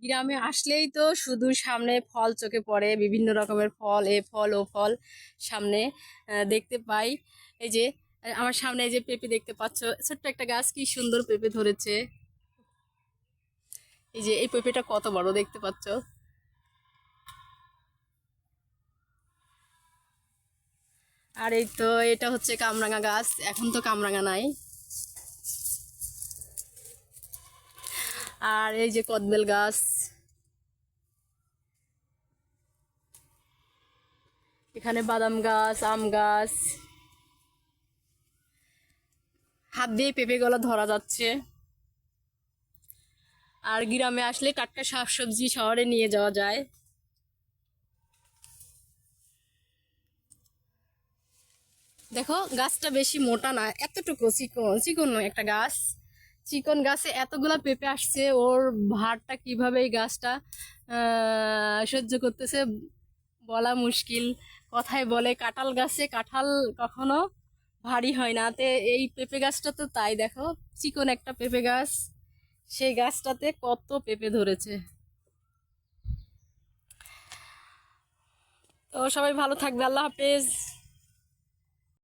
গ্রামে আসলেই তো শুধু সামনে ফল চোখে পড়ে, বিভিন্ন রকমের ফল, এ ফল ও ফল সামনে দেখতে পাই। এই যে আমার সামনে এই যে পেঁপে দেখতে পাচ্ছ, ছোট্ট একটা গাছ, কি সুন্দর পেঁপে ধরেছে। এই যে এই পেঁপেটা কত বড় দেখতে পাচ্ছ। আর এই তো এটা হচ্ছে কামরাঙা গাছ, এখন তো কামরাঙা নাই। আর এই যে কদবেল গাছ, এখানে বাদাম গাছ, আম গাছ, হাত দিয়ে পেঁপে গলা ধরা যাচ্ছে। আর গ্রামে আসলে টাটকা শাকসবজি শহরে নিয়ে যাওয়া যায়। দেখো গাছটা বেশি মোটা না, এতটুকু চিকন চিকন একটা গাছ। চিকন গাছে এতগুলা পেঁপে আসছে, ওর ভারটা কিভাবে এই গাছটা সহ্য করতেছে বলা মুশকিল। কথায় বলে কাঁঠাল গাছে কাঁঠাল কখনো ভারী হয় না, তে এই পেঁপে গাছটা তো তাই। দেখো চিকন একটা পেঁপে গাছ, সেই গাছটাতে কত পেঁপে ধরেছে। তো সবাই ভালো থাকবে, আল্লাহ হাফেজ।